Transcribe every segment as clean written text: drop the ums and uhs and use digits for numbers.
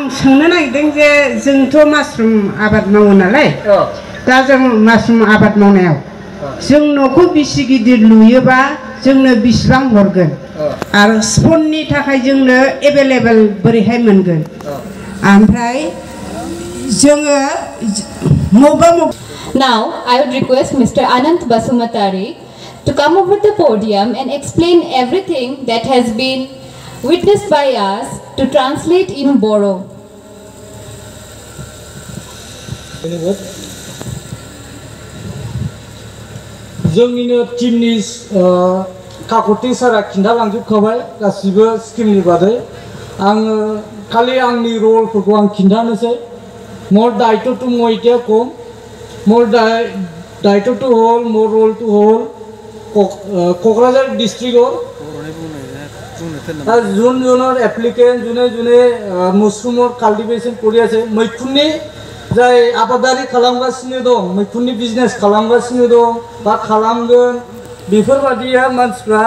आं सोंनो नागिरदों जे जोंथ' मासरुम आबाद मावो नालाय दा जों मासरुम आबाद मावनायाव जों न'खौ बिसि गिदिर लुयोबा जोंनो बिसिबां हरगोन आरो स्पननि थाखाय जोंनो एभेलेबल बोरैहाय मोनगोन ओमफ्राय जोङो Now I would request Mr. Anant Basumatari to come over the podium and explain everything that has been witnessed by us to translate in Boro. जोंनिनो टीमनि काकति सारा खिन्थालांजोबखाबाय गासिबो स्किमनि बादै आङो खालि आंनि रलफोरखौ आं खिन्थानोसै मोर दायित्व टु मइटिया खम मोर दायित्व टु होल मोर रोल टु होल क'क्राझार डिस्ट्रिक्टआव जुन जुনৰ एप्लिकेन्ट जुने जुने मशरूমৰ काल्टिवेशन কৰি আছে मैखुननि जाय आबादारि खालामगासिनो दं मैखुननि बिजनेस खालामगासिनो दं बा खालामगोन बेफोरबादिया मानसिफ्रा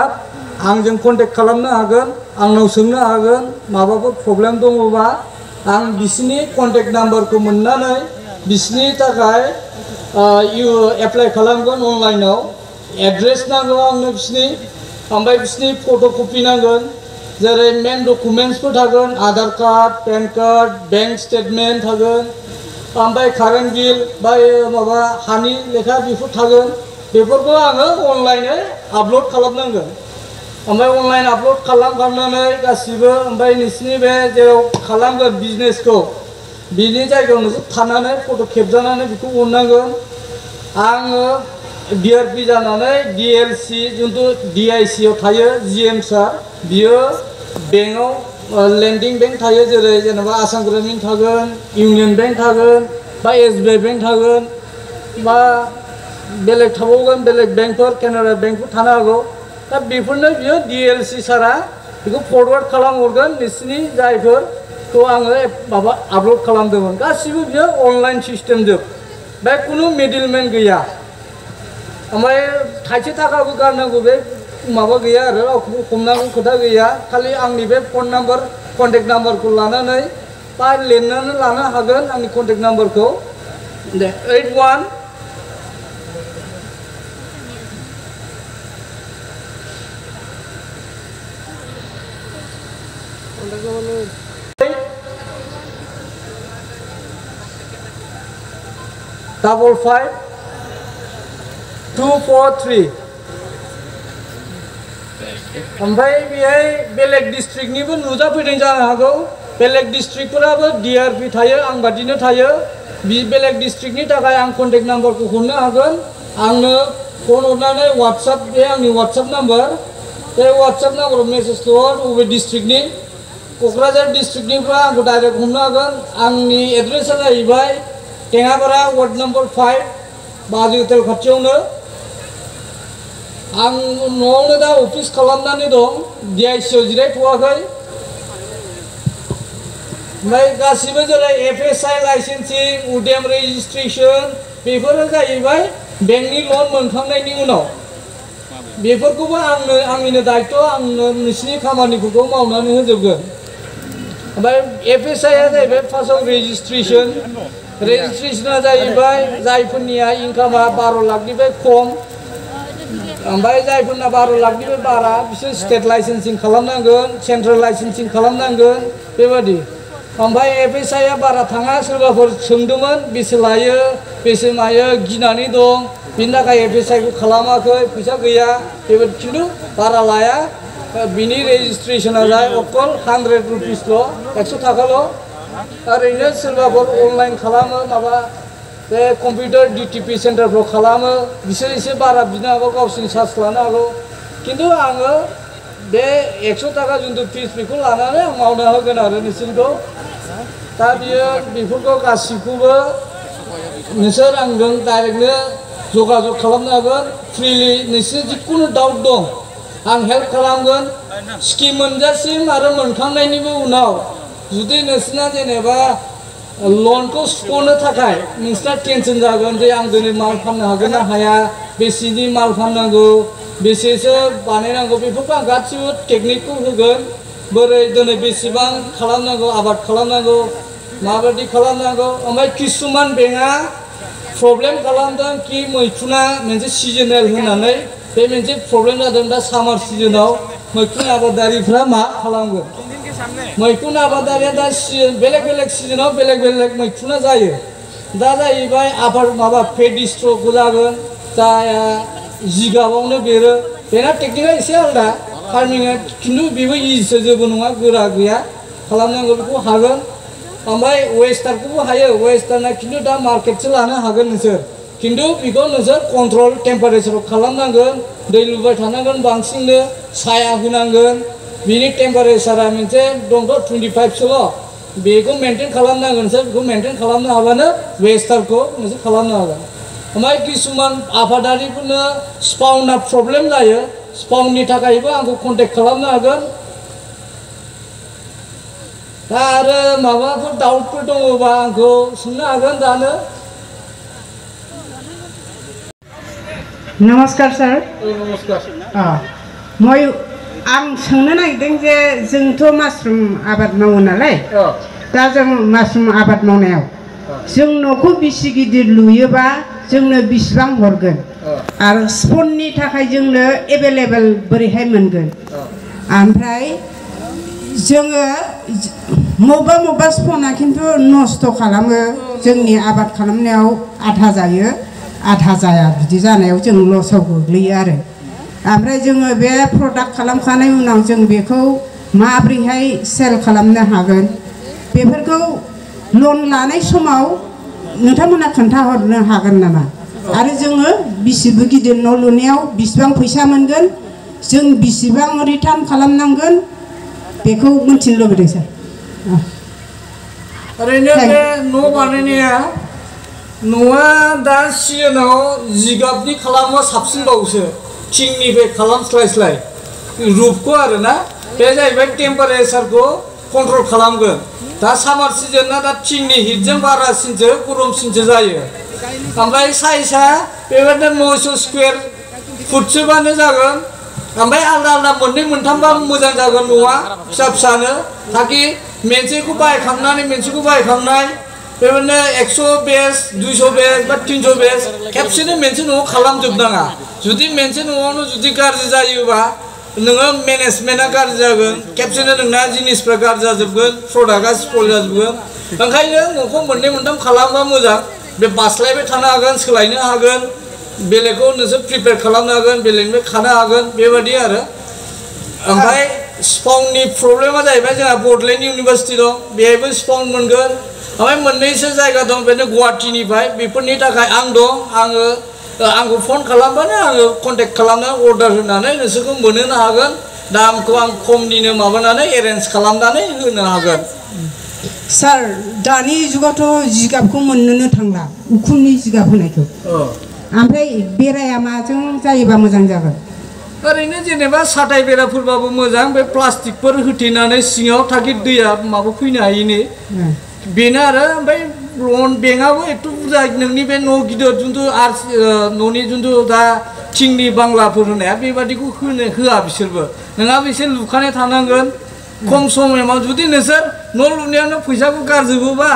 आंजों कन्टेक्ट खालामनो हागोन आंनाव सोंनो हागोन माबाफोर प्रब्लेम दङबा आं बिसिनि कन्टेक्ट नाम्बारखौ मोननानै बिसिनि थाखाय एप्लाइ खालामगोन अनलाइनाव एड्रेस नांगौ आंनो बिसिनि ओमफ्राय बिसिनि फट'कपि नांगोन जेरै मेन डकुमेन्ट्सफोर थागोन Aadhaar card PAN card bank statement थागोन ओमफ्राय कारेन्ट बिल बा माबा हानि लेखा बेफोर थागोन बेफोरखौ आङो अनलाइनै आपल'ड खालामनांगोन ओमफ्राय अनलाइन आपल'ड खालामखांनानै गासिबो ओमफ्राय नोंसिनि बे जेराव खालामगोन बिजनेसखौ बिनि जायगायाव नोंसोर थानानै फट' खेबजानानै बेखौ हरनांगोन आङो DRP जानानै DLC जिन्तु DIC आव थायो GM सार बियो बेंकआव लेन्डिं बेंक थायो जेरै जेनेबा आसाम ग्रामीण थागोन इउनियन बेंक थागोन बा SBI बेंक थागोन बा बेलेग थाबावगोन बेलेग बेंकफोर केनारा बेंकफोर थानो हागौ दा बेफोरनो बियो DLC सारा बेखौ फरवार्ड खालामहरगोन नोंसिनि जायफोरखौ आङो माबा आपल'ड खालामदोंमोन गासिबो बियो अनलाइन सिस्टेमजोब बे खुनु मिडलमेन गैया ओमफ्राय थाइसे थाखाबो गारनांगौ बे माबा गैया आरो रावखौबो हमनांगौ खोथा गैया खालि आंनि बे फन नाम्बार कन्टेक्ट नाम्बारखौ लानानै बा लिरनानै लानो हागोन आंनि कन्टेक्ट नाम्बारखौ दे 81 55 243 ओमफ्राय बेहाय बेलेग डिस्ट्रिक्टनिबो नुजाफैदों जानो हागौ बेलेग डिस्ट्रिक्टफोराबो DRP थायो आं बादिनो थायो बेलेग डिस्ट्रिक्टनि थाखाय आं कन्टेक्ट नाम्बारखौ हरनो हागोन आंनो फन हरनानै WhatsApp बे आंनि WhatsApp नाम्बार बे WhatsApp नाम्बाराव मेसेज हर बबे डिस्ट्रिक्टनि क'क्राझार डिस्ट्रिक्टनिफ्राय आंखौ डाइरेक्ट हमनो हागोन आंनि एड्रेसा जाहैबाय टेङापारा वार्ड नम्बर 5 बाजै हटेल खाथियावनो आं न'आवनो दा अफिस खालामनानै दं DIC आव जिरायथ'वाखै ओमफ्राय गासिबो जेरै FSI लाइसेन्सिं उडेम रेजिस्ट्रेसन बेफोरो जाहैबाय बेंकनि लन मोनखांनायनि उनाव बेफोरखौबो आंनिनो दायित्व आंनो नोंसिनि खामानिफोरखौ मावनानै होजोबगोन ओमफ्राय FSI आ जाहैबाय फार्स्टआव रेजिस्ट्रेसना जाहैबाय जायफोरनिया इनकामा 12 लाखनिफ्राय खम ओमफ्राय जायफोरना 12 लाखनिफ्राय बारा बिसोर स्टेट लाइसेन्सिं खालामनांगोन सेन्ट्रेल लाइसेन्सिं खालामनांगोन बेबादि ओमफ्राय FSI आ बारा थाङा सोरबाफोर सोंदोंमोन बेसे लायो बेसे मायो गिनानै दं बिनि थाखाय FSI खौ खालामाखै फैसा गैया बेबादि खिन्थु बारा लाया बिनि रेजिस्ट्रेसना जाय अकल 100 रुपिसल' 100 थाखाल' ओरैनो सोरबाफोर अनलाइन खालामो माबा बे कम्पिउटार DTP सेन्टारफ्राव खालामो बिसोर एसे बारा बिनो हागौ गावसिनि चार्ज लानो हागौ खिन्थु आङो बे 100 थाखा जिन्तु फिस बेखौ लानानै आं मावनो होगोन आरो नोंसोरखौ दा बियो बेफोरखौ गासिखौबो नोंसोर आंजों डाइरेक्टनो जगाजग खालामनो हागोन फ्रिलि नोंसोर जिखुनु डाउट दं आं हेल्प खालामगोन स्किम मोनजासिम आरो मोनखांनायनिबो उनाव जुदि नोंसिना जेनेबा लनखौ सुख'नो थाखाय नोंसिना टेनसन जागोन जे आं दिनै माल फाननो हागोन ना हाया बेसेनि माल फाननांगौ बेसेसो बानायनांगौ बेफोरखौ आं गासिबो टेकनिकखौ होगोन बोरै दिनै बेसेबां खालामनांगौ आबाद खालामनांगौ माबायदि खालामनांगौ ओमफ्राय किसुमान बेंकआ प्रब्लेम खालामदों कि मैखुना मोनसे सिजनेल होननानै बे मोनसे प्रब्लेम जादों दा सामार सिजनाव मैखुन आबादारिफ्रा मा खालामगोन मैखुन आबादारिया दा बेलेग बेलेग सिजनाव बेलेग बेलेग मैखुना जायो दा जाहैबाय आबाद माबा पेडिस्ट्र'खौ जागोन जाया जिगाबावनो बेरो बेना टेकनिकआ एसे आलादा फार्मिंआ खिन्थु बेबो इजिसो जेबो नङा गोरा गैया खालामनांगौ बेखौ हागोन ओमफ्राय वेस्टार्नखौबो हायो वेस्टार्नआ खिन्थु दा मार्केटसो लानो हागोन नोंसोर खिन्थु बेखौ नोंसोर कन्ट्रल टेम्पारेचाराव खालामनांगोन दै लुबाय थानांगोन बांसिननो साया होनांगोन बिनि टेम्पारेचारा मोनसे दंथ' 25सोल' बेखौ मेनटेन खालामनांगोन नोंसोर बेखौ मेनटेन खालामनो हाबानो वेस्टार्नखौ नोंसोर खालामनो हागोन ओमफ्राय किसुमान आबादारिफोरनो स्पाउना प्रब्लेम जायो स्पाउननि थाखायबो आंखौ कन्टेक्ट खालामनो हागोन दा आरो माबाफोर डाउटफोर दङबा आंखौ सोंनो हागोन दानो नमस्कार सर नमस्कार आं सोंनो नागिरदों जे जोंथ' मासरुम आबाद मावो नालाय दा जों मासरुम आबाद मावनायाव जों न'खौ बेसे गिदिर लुयोबा जोंनो बेसेबां हरगोन आरो स्पननि थाखाय जोंनो एभेलेबल बोरैहाय मोनगोन ओमफ्राय जोङो मबेबा स्पना खिन्थु नस्थ' खालामो जोंनि आबाद खालामनायाव आधा जायो आधा जाया बिदि जानायाव जों लसाव गोग्लैयो आरो ओमफ्राय जोङो बे प्रडाक्ट खालामखानाय उनाव जों बेखौ माब्रैहाय सेल खालामनो हागोन बेफोरखौ लन लानाय समाव नोंथांमोना खोन्थाहरनो हागोन नामा आरो जोङो बिसिबो गिदिर न' लुनायाव बिसिबां फैसा मोनगोन जों बिसिबां रिटार्न खालामनांगोन बेखौ मिथिनो लुबैदों सार ओरैनो बे न' बानायनाया न'आ दा सिजोनाव जिगाबनि खालामबा साबसिनबावसो थिंनिफ्राय खालामस्लायस्लाय रुफखौ आरोना बे जाहैबाय टेम्पारेचारखौ कन्ट्रल खालामगोन दा सामार सिजोनना दा थिंनि हिटजों बारासिनसो गरमसिनसो जायो ओमफ्राय साइजआ बेबायदिनो 900 स्कुवेर फुटसोबानो जागोन ओमफ्राय आलदा आलदा मोननै मोनथामबा मोजां जागोन न'आ फिसा फिसानो ताकि मोनसेखौ बायखांनानै मोनसेखौ बायखांनाय बेबायदिनो 100 बेस 200 बेस बा 300 बेस खेबसेनो मोनसे न'आव खालामजोबनाङा जुदि मोनसे न'आवनो जुदि गाज्रि जायोबा नोङो मेनेजमेन्टआ गाज्रि जागोन खेबसेनो नोंना जिनिसफ्रा गाज्रि जाजोबगोन प्रडाक्टआ स्पइल जाजोबगोन ओंखायनो न'खौ मोननै मोनथाम खालामबा मोजां बे बास्लायबाय थानो हागोन सोलायनो हागोन बेलेगखौ नोंसोर प्रिपेयार खालामनो हागोन बेलेगनिफ्राय खानो हागोन बेबायदि आरो ओमफ्राय स्पाउननि प्रब्लेमा जाहैबाय जोंहा बडलेण्ड इउनिभार्सिटि दं बेहायबो स्पाउन मोनगोन ओमफ्राय मोननैसो जायगा दं बेनो गुवाहाटीनिफ्राय बेफोरनि थाखाय आं दं आंखौ फन खालामबानो आङो कन्टेक्ट खालामना अर्डार होनानै नोंसोरखौ मोनहोनो हागोन दामखौ आं खमनिनो माबानानै एरेन्ज खालामनानै होनो हागोन सार दानि जुगावथ' जिगाबखौ मोननोनो थांला उखुमनि जिगाब होनायखौ ओमफ्राय बेराया माजों जायोबा मोजां जागोन ओरैनो जेनेबा साथाय बेराफोरबाबो मोजां बे प्लास्टिकफोर होथेनानै सिङाव थाखि दैया माबा फैनो हायिनि बेनो आरो ओमफ्राय लन बेंकआबो एथ' बुरजा नोंनि बे न' गिदिर जुन्थु न'नि जुन्थु दा थिंनि बांलाफोर होनाया बेबादिखौ होआ बिसोरबो नोंहाबो एसे लुखानाय थानांगोन खम समाव जुदि नोंसोर न' लुनायावनो फैसाखौ गारजोबोबा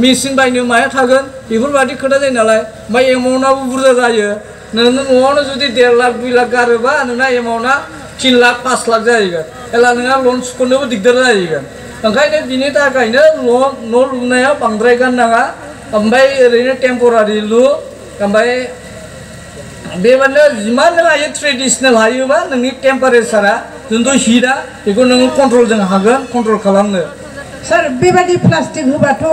मेचिन बायनो माया थागोन बेफोरबायदि खोथा जायो नालाय ओमफ्राय एमाउन्टआबो बुरजा जायो नों न'आवनो जुदि 1.5 लाख 2 लाख गारोबा नोंना एमाउन्टआ 3 लाख 5 लाख जाहैगोन अब्ला नोंहा लन सुख'नोबो दिगदार जाहैगोन ओंखायनो बिनि थाखायनो न' लुनायाव बांद्राय गारनाङा ओमफ्राय ओरैनो टेम्परारि लु ओमफ्राय बेबादिनो जिमान नों हायो ट्रेडिसनेल हायोबा नोंनि टेम्पारेचारा जिथु हिटआ बेखौ नोङो कन्ट्रलजों हागोन कन्ट्रल खालामनो सार बेबादि प्लास्टिक होबाथ'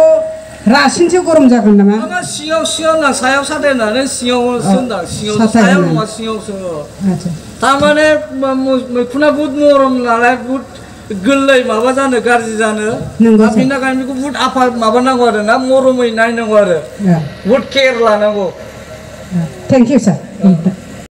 रासिनसो गरम जागोन नामा नङा सिङाव ना सायाव साथायनानै सिङावसो होनदां सायाव नङा सिङावसो थारमाने मैखुना बुहुद नरम नालाय बुहुद गोरलै माबा जानो गाज्रि जानो बिनि थाखाय बेखौ बुहुद आफा माबानांगौ आरो ना मरमै नायनांगौ आरो बुहुद केयार लानांगौ थेंक इउ सार